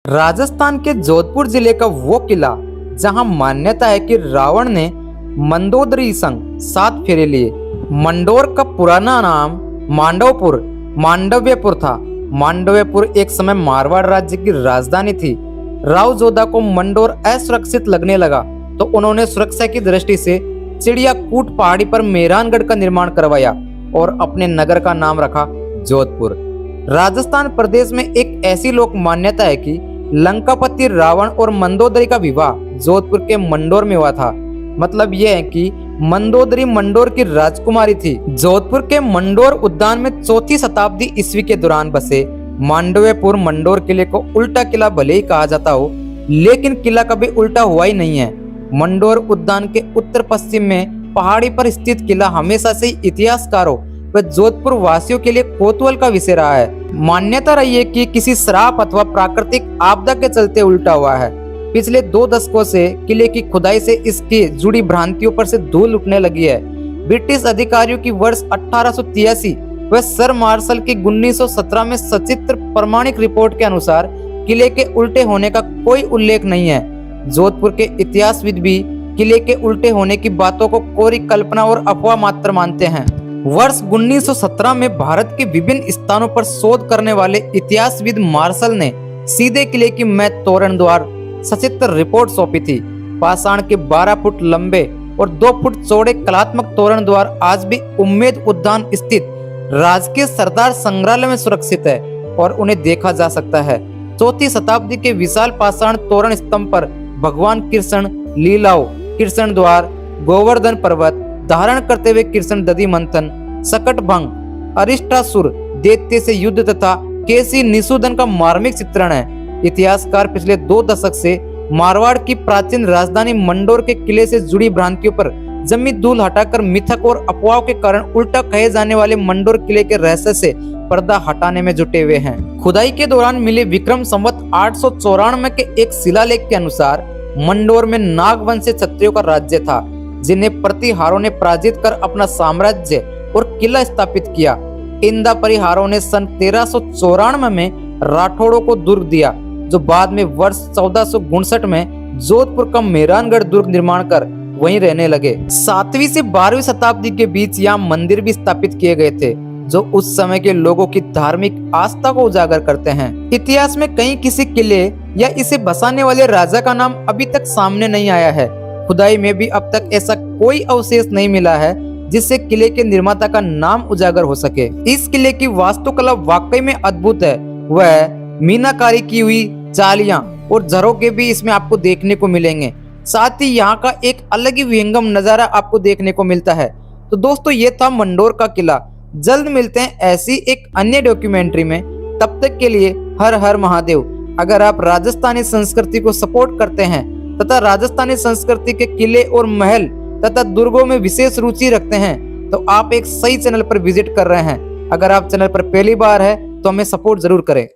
राजस्थान के जोधपुर जिले का वो किला जहां मान्यता है कि रावण ने मंदोदरी संग 7 फेरे लिए। मंडोर का पुराना नाम मांडव्यपुर था। मांडव्यपुर एक समय मारवाड़ राज्य की राजधानी थी। राव जोधा को मंडोर असुरक्षित लगने लगा तो उन्होंने सुरक्षा की दृष्टि से चिड़ियाकूट पहाड़ी पर मेहरानगढ़ का निर्माण करवाया और अपने नगर का नाम रखा जोधपुर। राजस्थान प्रदेश में एक ऐसी लोक मान्यता है कि लंकापति रावण और मंदोदरी का विवाह जोधपुर के मंडोर में हुआ था। मतलब यह है कि मंदोदरी मंडोर की राजकुमारी थी। जोधपुर के मंडोर उद्यान में 4वीं शताब्दी ईस्वी के दौरान बसे मांडव्यपुर मंडोर किले को उल्टा किला भले ही कहा जाता हो, लेकिन किला कभी उल्टा हुआ ही नहीं है। मंडोर उद्यान के उत्तर पश्चिम में पहाड़ी पर स्थित किला हमेशा से इतिहासकारों व जोधपुर वासियों के लिए कौतूहल का विषय रहा है। मान्यता रही है कि किसी श्राप अथवा प्राकृतिक आपदा के चलते उल्टा हुआ है। पिछले 2 दशकों से किले की खुदाई से इसकी जुड़ी भ्रांतियों पर से धूल उठने लगी है। ब्रिटिश अधिकारियों की वर्ष 1883 व सर मार्शल की 1917 में सचित्र प्रमाणिक रिपोर्ट के अनुसार किले के उल्टे होने का कोई उल्लेख नहीं है। जोधपुर के इतिहासविद भी किले के उल्टे होने की बातों को कोरी कल्पना और अफवाह मात्र मानते हैं। वर्ष 1917 में भारत के विभिन्न स्थानों पर शोध करने वाले इतिहासविद मार्शल ने सीधे किले की मैच तोरण द्वार सचित्र रिपोर्ट सौंपी थी। पाषाण के 12 फुट लंबे और 2 फुट चौड़े कलात्मक तोरण द्वार आज भी उम्मेद उद्यान स्थित राजकीय सरदार संग्रहालय में सुरक्षित है और उन्हें देखा जा सकता है। 4वीं शताब्दी के विशाल पाषाण तोरण स्तंभ पर भगवान कृष्ण लीलाओं, कृष्ण द्वार, गोवर्धन पर्वत धारण करते हुए कृष्ण दधि मंथन, सकट भंग, अरिष्टासुर दैत्य से युद्ध तथा केसी निषूदन का मार्मिक चित्रण है। इतिहासकार पिछले 2 दशक से मारवाड़ की प्राचीन राजधानी मंडोर के किले से जुड़ी भ्रांतियों पर जमी धूल हटाकर मिथक और अफवाहों के कारण उल्टा कहे जाने वाले मंडोर किले के रहस्य से पर्दा हटाने में जुटे हुए हैं। खुदाई के दौरान मिले विक्रम संवत 894 के एक शिलालेख के अनुसार मंडोर में नागवंशीय क्षत्रियों का राज्य था, जिन्हें प्रतिहारों ने पराजित कर अपना साम्राज्य और किला स्थापित किया। इंदा परिहारों ने सन 1394 में राठौड़ों को दुर्ग दिया, जो बाद में वर्ष 1459 में जोधपुर का मेहरानगढ़ दुर्ग निर्माण कर वहीं रहने लगे। 7वीं से 12वीं शताब्दी के बीच यहाँ मंदिर भी स्थापित किए गए थे, जो उस समय के लोगों की धार्मिक आस्था को उजागर करते हैं। इतिहास में कहीं किसी किले या इसे बसाने वाले राजा का नाम अभी तक सामने नहीं आया है। खुदाई में भी अब तक ऐसा कोई अवशेष नहीं मिला है जिससे किले के निर्माता का नाम उजागर हो सके। इस किले की वास्तुकला वाकई में अद्भुत है। वह मीनाकारी की हुई चालियां और झरोखे भी इसमें आपको देखने को मिलेंगे। साथ ही यहाँ का एक अलग ही विहंगम नजारा आपको देखने को मिलता है। तो दोस्तों, ये था मंडोर का किला। जल्द मिलते हैं ऐसी एक अन्य डॉक्यूमेंट्री में। तब तक के लिए हर हर महादेव। अगर आप राजस्थानी संस्कृति को सपोर्ट करते हैं तथा राजस्थानी संस्कृति के किले और महल तथा दुर्गों में विशेष रुचि रखते हैं, तो आप एक सही चैनल पर विजिट कर रहे हैं। अगर आप चैनल पर पहली बार है तो हमें सपोर्ट जरूर करें।